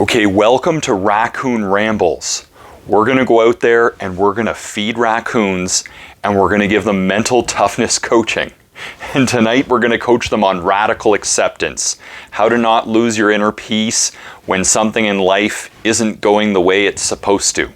Okay, welcome to Raccoon Rambles. We're gonna go out there and we're gonna feed raccoons and we're gonna give them mental toughness coaching. And tonight we're gonna coach them on radical acceptance, how to not lose your inner peace when something in life isn't going the way it's supposed to.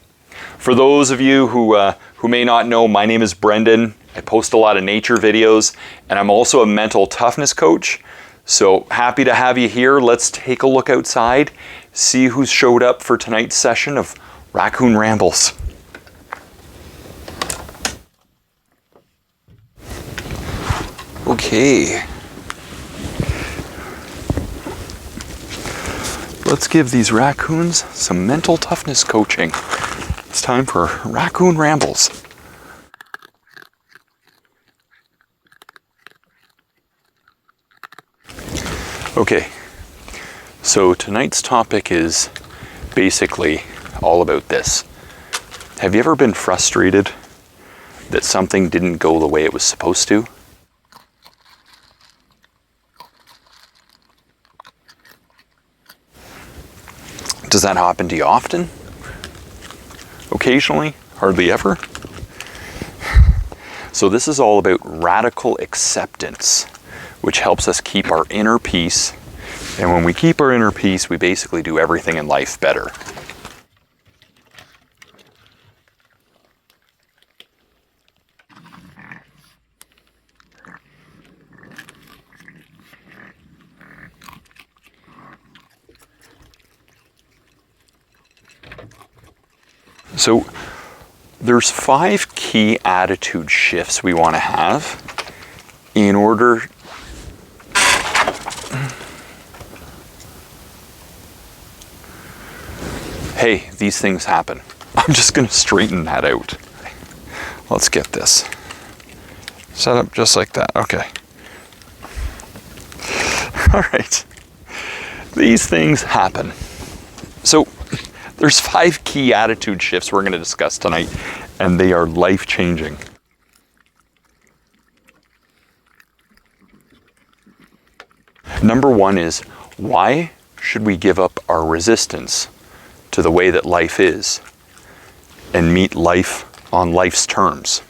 For those of you who may not know, my name is Brendan. I post a lot of nature videos and I'm also a mental toughness coach. So happy to have you here. Let's take a look outside, see who's showed up for tonight's session of Raccoon Rambles. Okay. Let's give these raccoons some mental toughness coaching. It's time for Raccoon Rambles. Okay, so tonight's topic is basically all about this. Have you ever been frustrated that something didn't go the way it was supposed to? Does that happen to you often? Occasionally? Hardly ever? So this is all about radical acceptance, which helps us keep our inner peace. And when we keep our inner peace, we basically do everything in life better. So there's 5 key attitude shifts we want to have in order hey, these things happen. I'm just going to straighten that out. Let's get this set up just like that. Okay. All right. These things happen. So there's 5 key attitude shifts we're going to discuss tonight, and they are life-changing. Number 1 is, why should we give up our resistance to the way that life is and meet life on life's terms?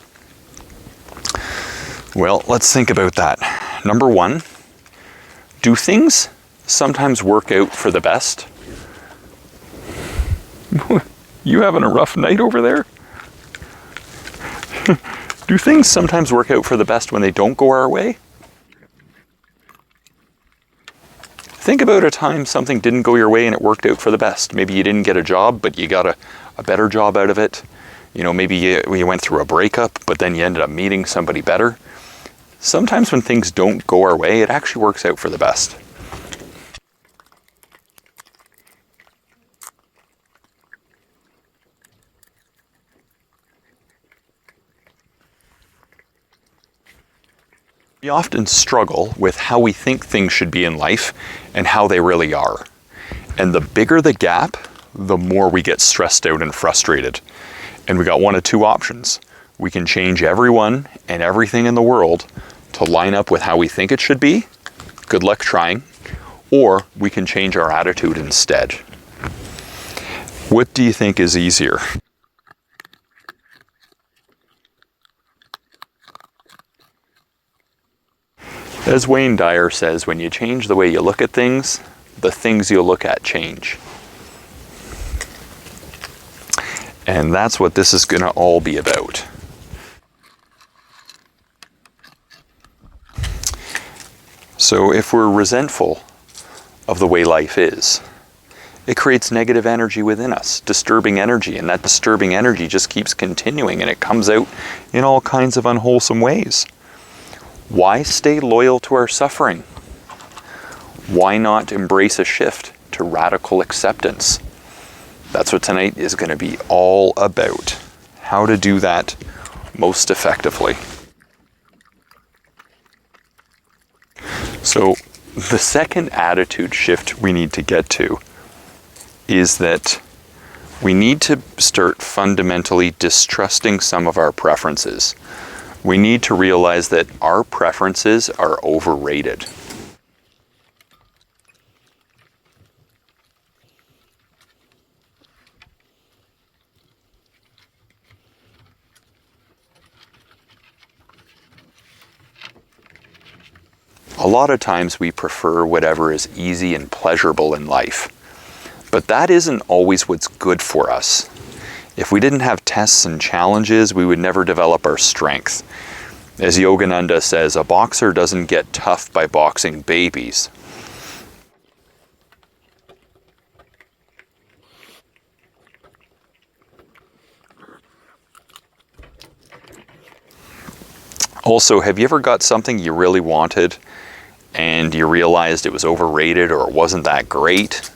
Well, let's think about that. Number 1, do things sometimes work out for the best? You having a rough night over there? Do things sometimes work out for the best when they don't go our way? Think about a time something didn't go your way and it worked out for the best. Maybe you didn't get a job, but you got a better job out of it. You know, maybe you went through a breakup, but then you ended up meeting somebody better. Sometimes when things don't go our way, it actually works out for the best. We often struggle with how we think things should be in life and how they really are. And the bigger the gap, the more we get stressed out and frustrated. And we got one of 2 options. We can change everyone and everything in the world to line up with how we think it should be. Good luck trying. Or we can change our attitude instead. What do you think is easier? As Wayne Dyer says, when you change the way you look at things, the things you look at change. And that's what this is going to all be about. So if we're resentful of the way life is, it creates negative energy within us, disturbing energy, and that disturbing energy just keeps continuing and it comes out in all kinds of unwholesome ways. Why stay loyal to our suffering? Why not embrace a shift to radical acceptance? That's what tonight is going to be all about. How to do that most effectively. So the second attitude shift we need to get to is that we need to start fundamentally distrusting some of our preferences. We need to realize that our preferences are overrated. A lot of times we prefer whatever is easy and pleasurable in life, but that isn't always what's good for us. If we didn't have tests and challenges, we would never develop our strength. As Yogananda says, a boxer doesn't get tough by boxing babies. Also, have you ever got something you really wanted and you realized it was overrated or it wasn't that great?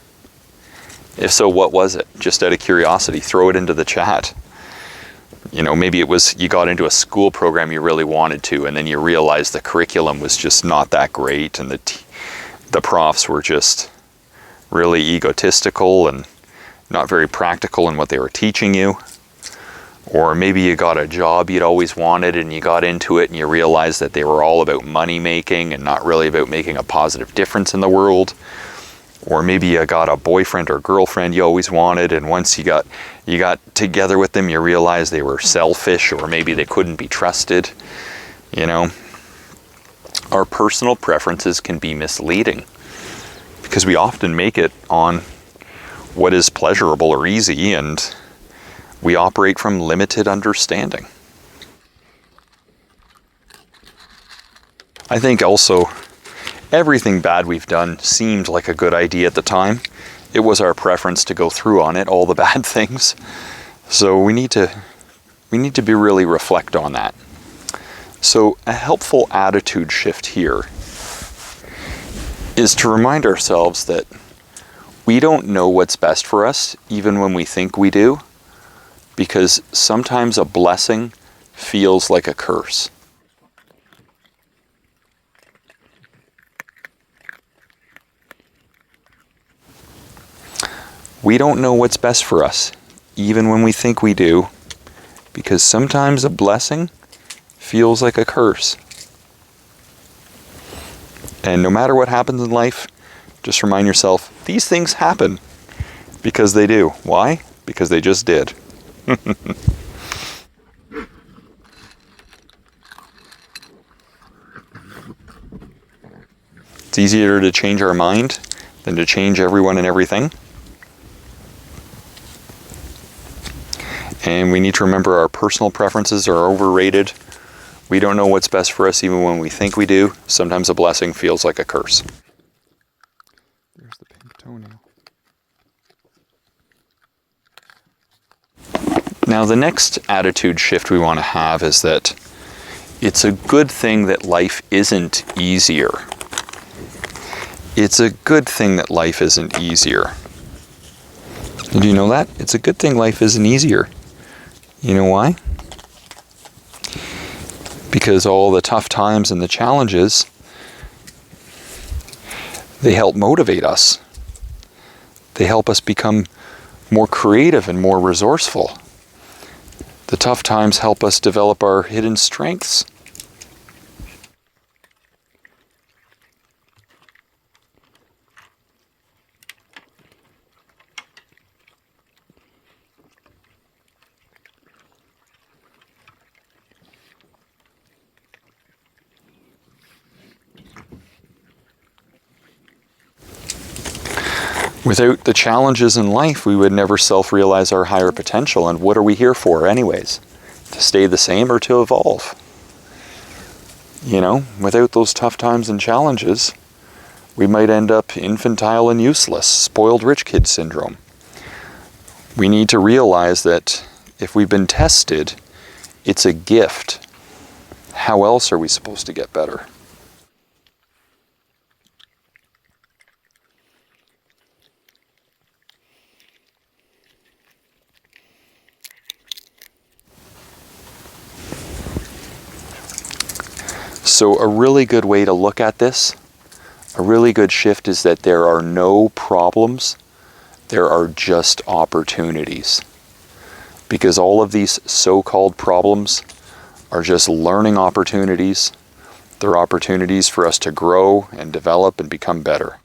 If so, what was it? Just out of curiosity, throw it into the chat. You know, maybe it was you got into a school program you really wanted to, and then you realized the curriculum was just not that great, and the profs were just really egotistical and not very practical in what they were teaching you. Or maybe you got a job you'd always wanted and you got into it and you realized that they were all about money making and not really about making a positive difference in the world. Or maybe you got a boyfriend or girlfriend you always wanted, and once you got together with them, you realized they were selfish, or maybe they couldn't be trusted. You know, our personal preferences can be misleading because we often make it on what is pleasurable or easy, and we operate from limited understanding. I think also everything bad we've done seemed like a good idea at the time. It was our preference to go through on it, all the bad things. So we need to be really reflect on that. So a helpful attitude shift here is to remind ourselves that we don't know what's best for us, even when we think we do, because sometimes a blessing feels like a curse. We don't know what's best for us, even when we think we do, because sometimes a blessing feels like a curse. And no matter what happens in life, just remind yourself, these things happen because they do. Why? Because they just did. It's easier to change our mind than to change everyone and everything. And we need to remember our personal preferences are overrated. We don't know what's best for us even when we think we do. Sometimes a blessing feels like a curse. There's the pink toenail. Now the next attitude shift we want to have is that it's a good thing that life isn't easier. It's a good thing that life isn't easier. Did you know that? It's a good thing life isn't easier. You know why? Because all the tough times and the challenges, they help motivate us. They help us become more creative and more resourceful. The tough times help us develop our hidden strengths. Without the challenges in life, we would never self-realize our higher potential. And what are we here for anyways? To stay the same or to evolve? You know, without those tough times and challenges, we might end up infantile and useless, spoiled rich kid syndrome. We need to realize that if we've been tested, it's a gift. How else are we supposed to get better? So a really good way to look at this, a really good shift, is that there are no problems, there are just opportunities. Because all of these so-called problems are just learning opportunities. They're opportunities for us to grow and develop and become better.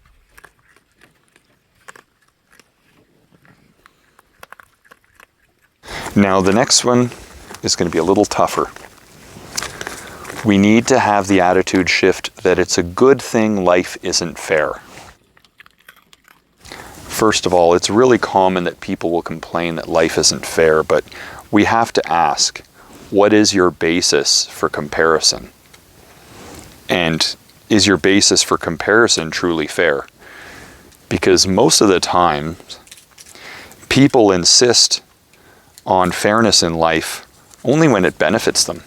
Now the next one is going to be a little tougher. We need to have the attitude shift that it's a good thing life isn't fair. First of all, it's really common that people will complain that life isn't fair, but we have to ask, what is your basis for comparison? And is your basis for comparison truly fair? Because most of the time, people insist on fairness in life only when it benefits them.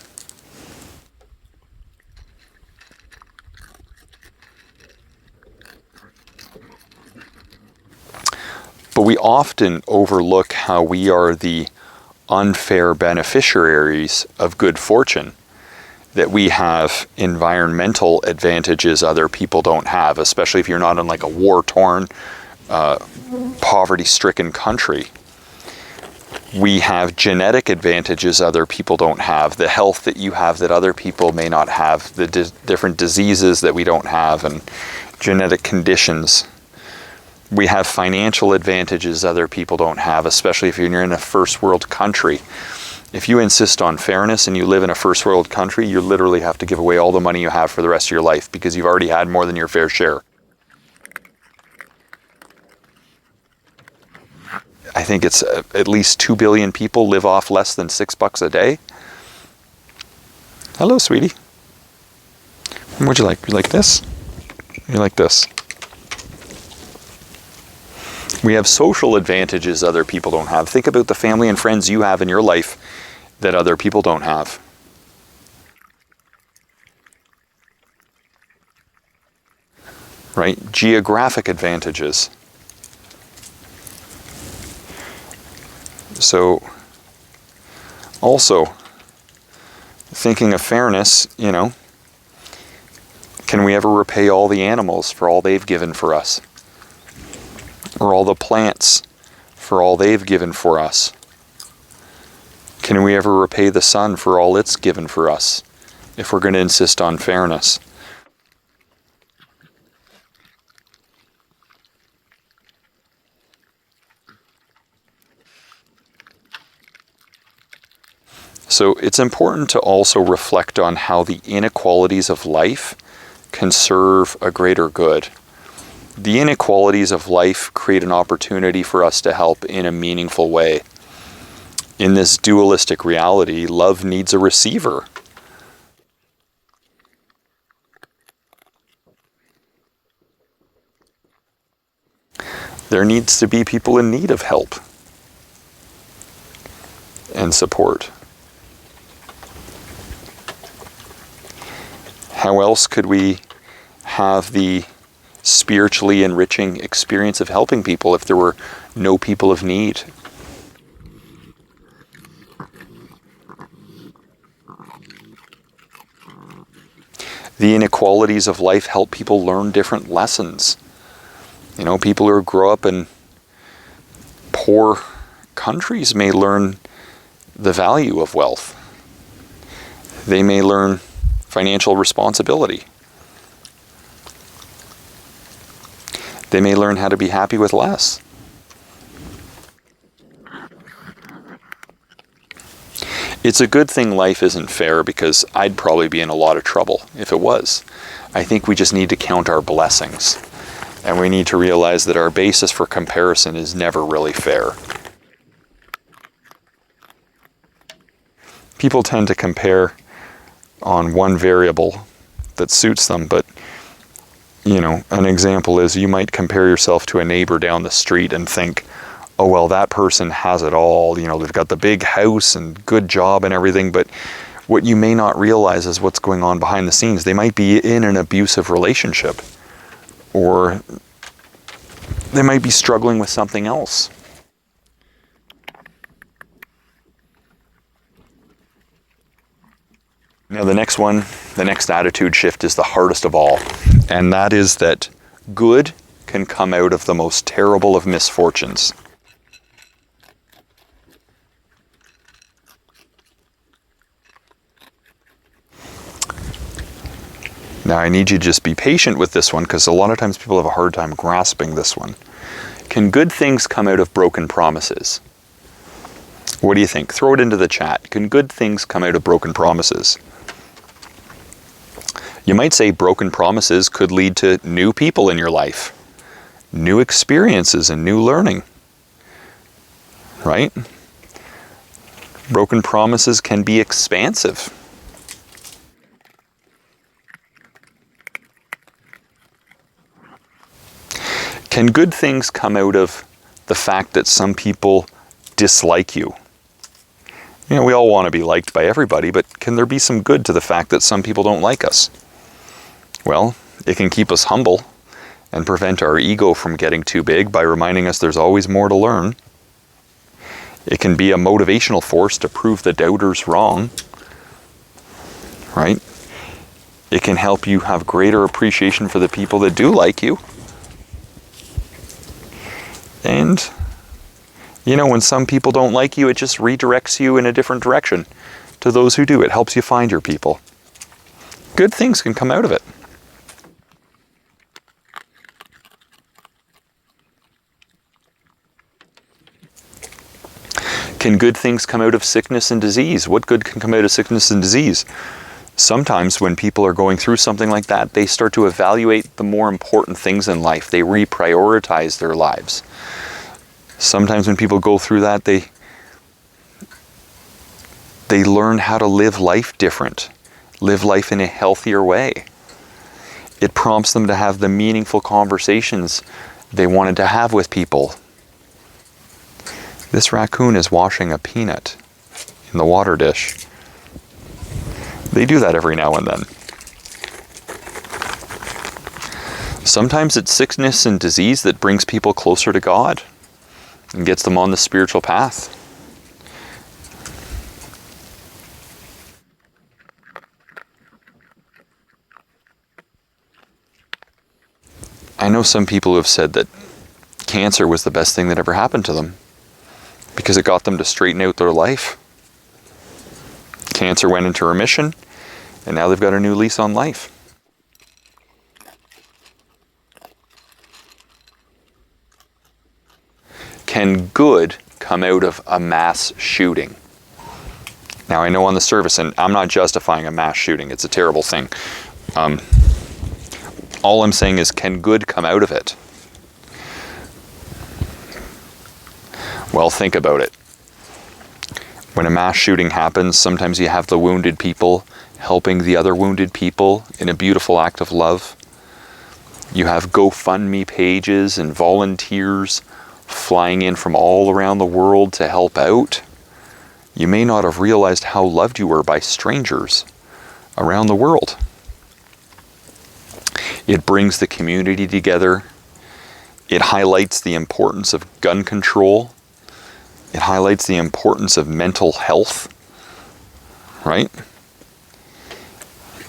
But we often overlook how we are the unfair beneficiaries of good fortune, that we have environmental advantages other people don't have, especially if you're not in like a war-torn, poverty-stricken country. We have genetic advantages other people don't have, the health that you have that other people may not have, the different diseases that we don't have, and genetic conditions. We have financial advantages other people don't have, especially if you're in a first world country. If you insist on fairness and you live in a first world country, you literally have to give away all the money you have for the rest of your life because you've already had more than your fair share. I think it's at least 2 billion people live off less than $6 a day. Hello, sweetie. What'd you like? You like this? You like this? We have social advantages other people don't have. Think about the family and friends you have in your life that other people don't have. Right? Geographic advantages. So, also, thinking of fairness, you know, can we ever repay all the animals for all they've given for us? Or all the plants for all they've given for us? Can we ever repay the sun for all it's given for us if we're going to insist on fairness? So it's important to also reflect on how the inequalities of life can serve a greater good. The inequalities of life create an opportunity for us to help in a meaningful way. In this dualistic reality, love needs a receiver. There needs to be people in need of help and support. How else could we have the spiritually enriching experience of helping people if there were no people of need? The inequalities of life help people learn different lessons. You know, people who grow up in poor countries may learn the value of wealth. They may learn financial responsibility. They may learn how to be happy with less. It's a good thing life isn't fair because I'd probably be in a lot of trouble if it was. I think we just need to count our blessings. And we need to realize that our basis for comparison is never really fair. People tend to compare on one variable that suits them, but you know, an example is you might compare yourself to a neighbor down the street and think, oh, well, that person has it all. You know, they've got the big house and good job and everything. But what you may not realize is what's going on behind the scenes. They might be in an abusive relationship, or they might be struggling with something else. Now, the next attitude shift is the hardest of all, and that is that good can come out of the most terrible of misfortunes. Now, I need you to just be patient with this one because a lot of times people have a hard time grasping this one. Can good things come out of broken promises? What do you think? Throw it into the chat. Can good things come out of broken promises? You might say broken promises could lead to new people in your life, new experiences and new learning, right? Broken promises can be expansive. Can good things come out of the fact that some people dislike you? You know, we all want to be liked by everybody, but can there be some good to the fact that some people don't like us? Well, it can keep us humble and prevent our ego from getting too big by reminding us there's always more to learn. It can be a motivational force to prove the doubters wrong, right? It can help you have greater appreciation for the people that do like you. And, you know, when some people don't like you, it just redirects you in a different direction to those who do. It helps you find your people. Good things can come out of it. Can good things come out of sickness and disease? What good can come out of sickness and disease? Sometimes when people are going through something like that, they start to evaluate the more important things in life. They reprioritize their lives. Sometimes when people go through that, they learn how to live life different, live life in a healthier way. It prompts them to have the meaningful conversations they wanted to have with people. This raccoon is washing a peanut in the water dish. They do that every now and then. Sometimes it's sickness and disease that brings people closer to God and gets them on the spiritual path. I know some people who have said that cancer was the best thing that ever happened to them because it got them to straighten out their life. Cancer went into remission, and now they've got a new lease on life. Can good come out of a mass shooting? Now, I know on the surface, and I'm not justifying a mass shooting, it's a terrible thing. All I'm saying is, can good come out of it? Well, think about it. When a mass shooting happens, sometimes you have the wounded people helping the other wounded people in a beautiful act of love. You have GoFundMe pages and volunteers flying in from all around the world to help out. You may not have realized how loved you were by strangers around the world. It brings the community together. It highlights the importance of gun control. It highlights the importance of mental health, right?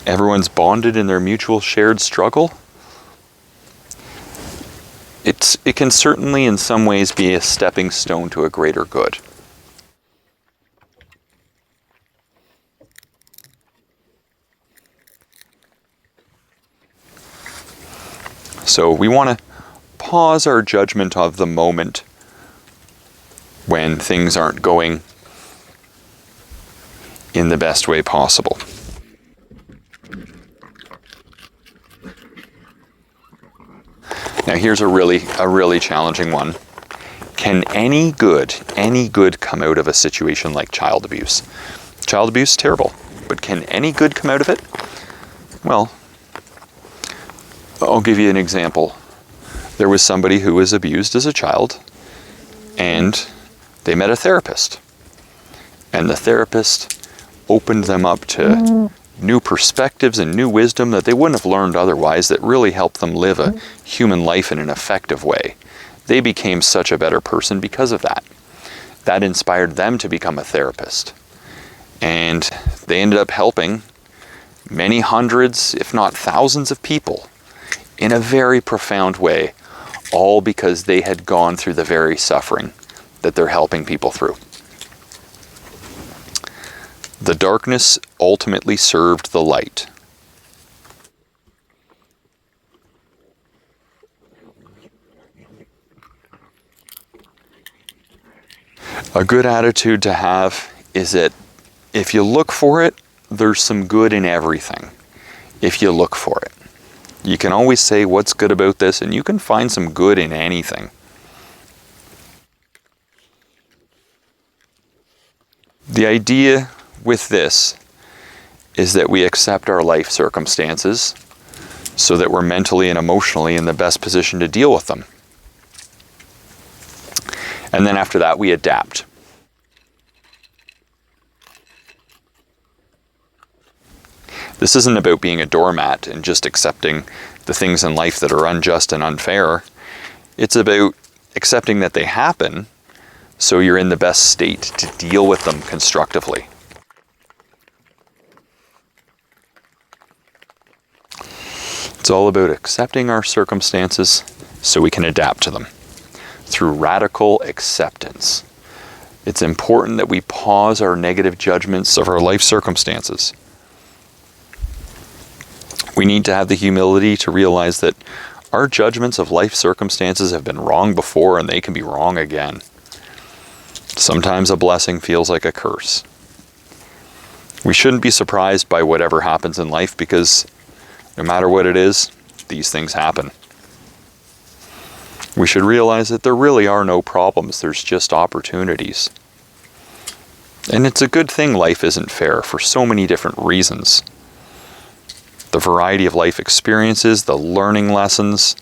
Everyone's bonded in their mutual shared struggle. It can certainly in some ways be a stepping stone to a greater good. So we want to pause our judgment of the moment when things aren't going in the best way possible. Now here's a really challenging one. Can any good come out of a situation like child abuse? Child abuse is terrible, but can any good come out of it? Well, I'll give you an example. There was somebody who was abused as a child, and they met a therapist. And the therapist opened them up to new perspectives and new wisdom that they wouldn't have learned otherwise, that really helped them live a human life in an effective way. They became such a better person because of that. That inspired them to become a therapist. And they ended up helping many hundreds, if not thousands of people in a very profound way, all because they had gone through the very suffering that they're helping people through. The darkness ultimately served the light. A good attitude to have is that if you look for it, there's some good in everything. if you look for it. You can always say what's good about this, and you can find some good in anything. The idea with this is that we accept our life circumstances so that we're mentally and emotionally in the best position to deal with them. And then after that, we adapt. This isn't about being a doormat and just accepting the things in life that are unjust and unfair. It's about accepting that they happen so you're in the best state to deal with them constructively. It's all about accepting our circumstances so we can adapt to them through radical acceptance. It's important that we pause our negative judgments of our life circumstances. We need to have the humility to realize that our judgments of life circumstances have been wrong before and they can be wrong again. Sometimes a blessing feels like a curse. We shouldn't be surprised by whatever happens in life because no matter what it is, these things happen. We should realize that there really are no problems, there's just opportunities. And it's a good thing life isn't fair for so many different reasons. The variety of life experiences, the learning lessons,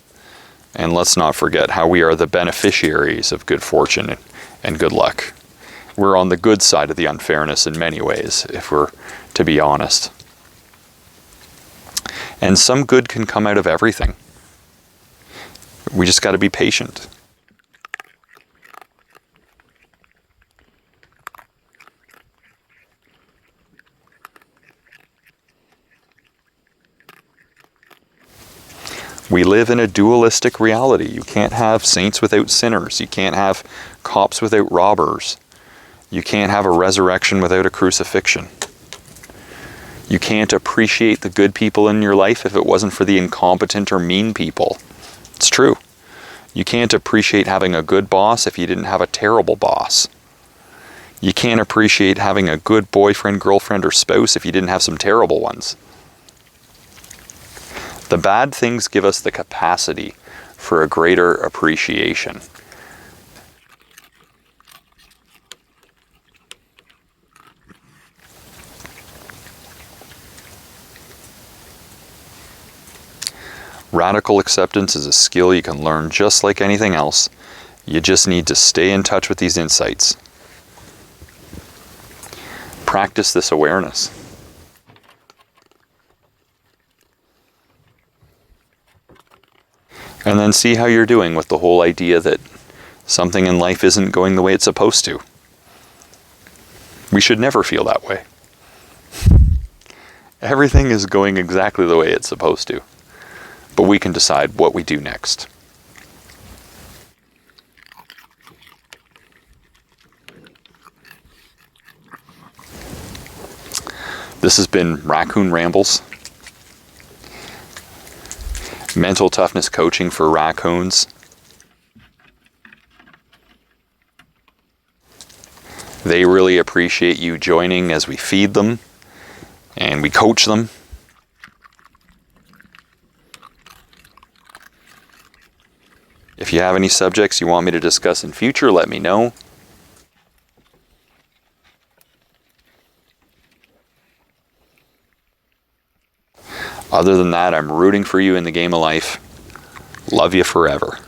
and let's not forget how we are the beneficiaries of good fortune and good luck. We're on the good side of the unfairness in many ways, if we're to be honest. And some good can come out of everything. We just got to be patient. We live in a dualistic reality. You can't have saints without sinners. You can't have cops without robbers. You can't have a resurrection without a crucifixion. You can't appreciate the good people in your life if it wasn't for the incompetent or mean people. It's true. You can't appreciate having a good boss if you didn't have a terrible boss. You can't appreciate having a good boyfriend, girlfriend, or spouse if you didn't have some terrible ones. The bad things give us the capacity for a greater appreciation. Radical acceptance is a skill you can learn just like anything else. You just need to stay in touch with these insights. Practice this awareness. And then see how you're doing with the whole idea that something in life isn't going the way it's supposed to. We should never feel that way. Everything is going exactly the way it's supposed to. But we can decide what we do next. This has been Raccoon Rambles. Mental toughness coaching for raccoons. They really appreciate you joining as we feed them and we coach them. If you have any subjects you want me to discuss in future, let me know. Other than that, I'm rooting for you in the game of life. Love you forever.